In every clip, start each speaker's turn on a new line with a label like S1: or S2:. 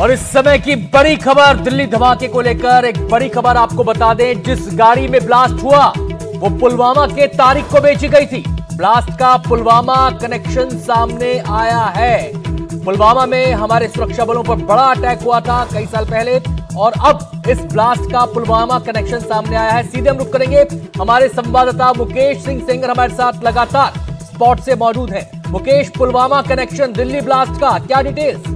S1: और इस समय की बड़ी खबर दिल्ली धमाके को लेकर एक बड़ी खबर आपको बता दें। जिस गाड़ी में ब्लास्ट हुआ वो पुलवामा के तारिक को बेची गई थी। ब्लास्ट का पुलवामा कनेक्शन सामने आया है। पुलवामा में हमारे सुरक्षा बलों पर बड़ा अटैक हुआ था कई साल पहले और अब इस ब्लास्ट का पुलवामा कनेक्शन सामने आया है। सीधे हम रुक करेंगे, हमारे संवाददाता मुकेश सिंह सेंगर हमारे साथ लगातार स्पॉट से मौजूद हैं। मुकेश, पुलवामा कनेक्शन दिल्ली ब्लास्ट का क्या डिटेल्स?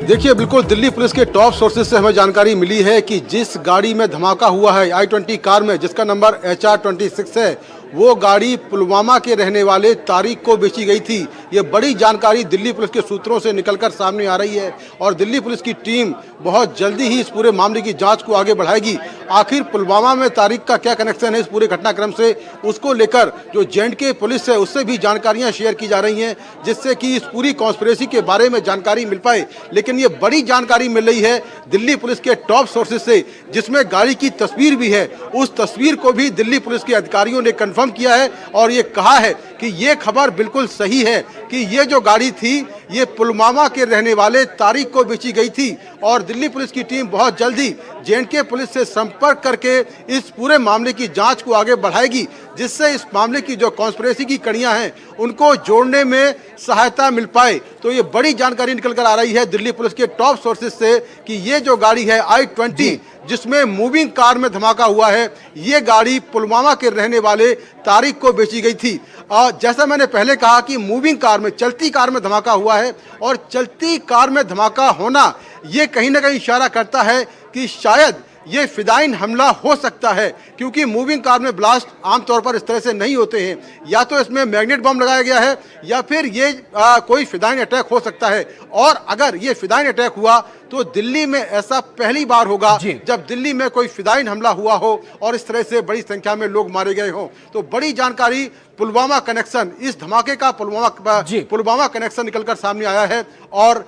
S2: देखिए, बिल्कुल दिल्ली पुलिस के टॉप सोर्सेज से हमें जानकारी मिली है कि जिस गाड़ी में धमाका हुआ है i20 कार में, जिसका नंबर HR26 है, वो गाड़ी पुलवामा के रहने वाले तारिक को बेची गई थी। ये बड़ी जानकारी दिल्ली पुलिस के सूत्रों से निकलकर सामने आ रही है और दिल्ली पुलिस की टीम बहुत जल्दी ही इस पूरे मामले की जांच को आगे बढ़ाएगी। आखिर पुलवामा में तारिक का क्या कनेक्शन है इस पूरे घटनाक्रम से, उसको लेकर जो J&K पुलिस है उससे भी जानकारियां शेयर की जा रही हैं, जिससे कि इस पूरी कॉन्स्पिरेसी के बारे में जानकारी मिल पाए। लेकिन ये बड़ी जानकारी मिल रही है दिल्ली पुलिस के टॉप सोर्सेज से, जिसमें गाड़ी की तस्वीर भी है। उस तस्वीर को भी दिल्ली पुलिस के अधिकारियों ने कंफर्म किया है और ये कहा है कि ये खबर बिल्कुल सही है कि ये जो गाड़ी थी ये पुलवामा के रहने वाले तारिक को बेची गई थी। और दिल्ली पुलिस की टीम बहुत जल्दी J&K पुलिस से संपर्क करके इस पूरे मामले की जांच को आगे बढ़ाएगी, जिससे इस मामले की जो कॉन्स्पिरेसी की कड़ियां हैं उनको जोड़ने में सहायता मिल पाए। तो ये बड़ी जानकारी निकल कर आ रही है दिल्ली पुलिस के टॉप सोर्सेज से कि ये जो गाड़ी है i20 जिसमें मूविंग कार में धमाका हुआ है, ये गाड़ी पुलवामा के रहने वाले तारिक को बेची गई थी। और जैसा मैंने पहले कहा कि मूविंग कार में, चलती कार में धमाका हुआ है और चलती कार में धमाका होना ये कहीं ना कहीं इशारा करता है कि शायद ये फिदाइन हमला हो सकता है, क्योंकि मूविंग कार में ब्लास्ट आमतौर पर इस तरह से नहीं होते हैं। या तो इसमें मैग्नेट बम लगाया गया है या फिर ये कोई फिदाइन अटैक हो सकता है। और अगर ये फिदाइन अटैक हुआ तो दिल्ली में ऐसा पहली बार होगा जब दिल्ली में कोई फिदाइन हमला हुआ हो और इस तरह से बड़ी संख्या में लोग मारे गए हों। तो बड़ी जानकारी, पुलवामा कनेक्शन, इस धमाके का पुलवामा कनेक्शन निकलकर सामने आया है और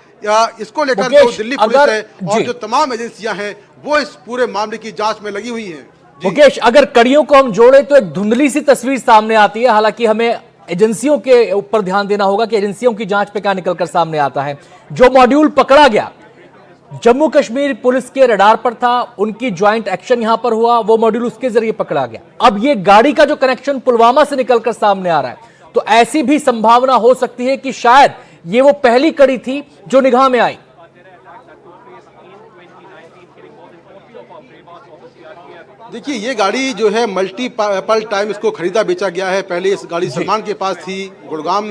S2: इसको लेकर जो दिल्ली पुलिस है और जो तमाम एजेंसियां हैं वो इस पूरे मामले की जांच में लगी हुई हैं।
S1: मुकेश, अगर कड़ियों को हम जोड़े तो एक धुंधली सी तस्वीर सामने आती है। हालांकि हमें एजेंसियों के ऊपर ध्यान देना होगा कि एजेंसियों की जांच पे क्या निकलकर सामने आता है। जो मॉड्यूल पकड़ा गया जम्मू कश्मीर पुलिस के रडार पर था, उनकी ज्वाइंट एक्शन यहां पर हुआ, वो मॉड्यूल उसके जरिए पकड़ा गया। अब ये गाड़ी का जो कनेक्शन पुलवामा से निकलकर सामने आ रहा है, तो ऐसी भी संभावना हो सकती है कि शायद ये वो पहली कड़ी थी जो निगाह में आई।
S2: देखिए, ये गाड़ी जो है मल्टीपल टाइम इसको खरीदा बेचा गया है। पहले इस गाड़ी सलमान के पास थी गुरुग्राम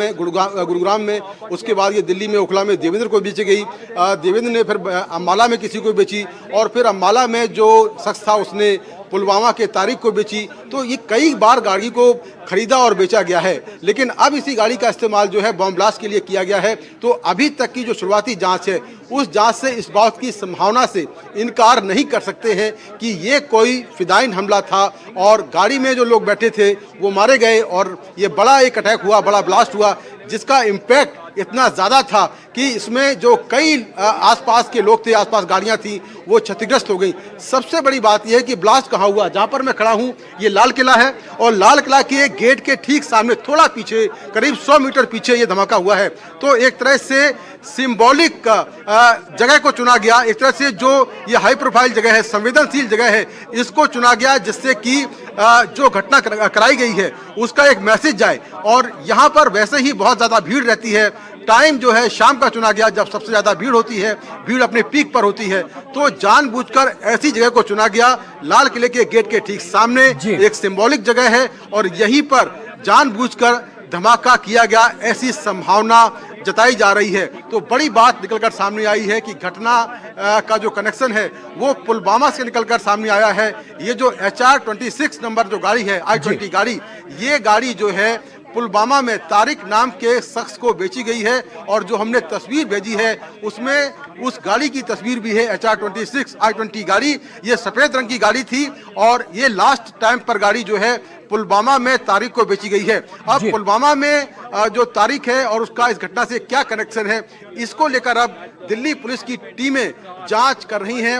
S2: में, उसके बाद ये दिल्ली में ओखला में देवेंद्र को बेची गई। देवेंद्र ने फिर अम्बाला में किसी को बेची और फिर अम्बाला में जो शख्स था उसने पुलवामा के तारिक को बेची। तो ये कई बार गाड़ी को खरीदा और बेचा गया है। लेकिन अब इसी गाड़ी का इस्तेमाल जो है बम ब्लास्ट के लिए किया गया है। तो अभी तक की जो शुरुआती जांच है उस जांच से इस बात की संभावना से इनकार नहीं कर सकते हैं कि ये कोई फिदाइन हमला था और गाड़ी में जो लोग बैठे थे वो मारे गए और ये बड़ा एक अटैक हुआ, बड़ा ब्लास्ट हुआ, जिसका इम्पैक्ट इतना ज़्यादा था कि इसमें जो कई आसपास के लोग थे, आसपास गाड़ियां थी, वो क्षतिग्रस्त हो गई। सबसे बड़ी बात यह है कि ब्लास्ट कहाँ हुआ। जहां पर मैं खड़ा हूं ये लाल किला है और लाल किला के गेट के ठीक सामने थोड़ा पीछे, करीब 100 मीटर पीछे ये धमाका हुआ है। तो एक तरह से सिंबॉलिक जगह को चुना गया, एक तरह से जो ये हाई प्रोफाइल जगह है, संवेदनशील जगह है, इसको चुना गया जिससे कि जो घटना कराई गई है उसका एक मैसेज जाए। और यहाँ पर वैसे ही बहुत ज़्यादा भीड़ रहती है। टाइम जो है शाम का चुना गया जब सबसे ज़्यादा भीड़ होती है, भीड़ अपने पीक पर होती है। तो जानबूझकर ऐसी जगह को चुना गया, लाल किले के गेट के ठीक सामने एक सिंबॉलिक जगह है और यहीं पर जानबूझकर धमाका किया गया, ऐसी संभावना जताई जा रही है। तो बड़ी बात निकलकर सामने आई है कि घटना का जो कनेक्शन है वो पुलवामा से निकलकर सामने आया है। ये जो HR26 नंबर जो गाड़ी है, i20 गाड़ी, ये गाड़ी जो है पुलवामा में तारिक नाम के शख्स को बेची गई है। और जो हमने तस्वीर भेजी है उसमें उस गाड़ी की तस्वीर भी है, HR26 i20 गाड़ी। ये सफेद रंग की गाड़ी थी और ये लास्ट टाइम पर गाड़ी जो है पुलवामा में तारिक को बेची गई है। अब पुलवामा में जो तारिक है और उसका इस घटना से क्या कनेक्शन है, इसको लेकर अब दिल्ली पुलिस की टीमें जांच कर रही हैं।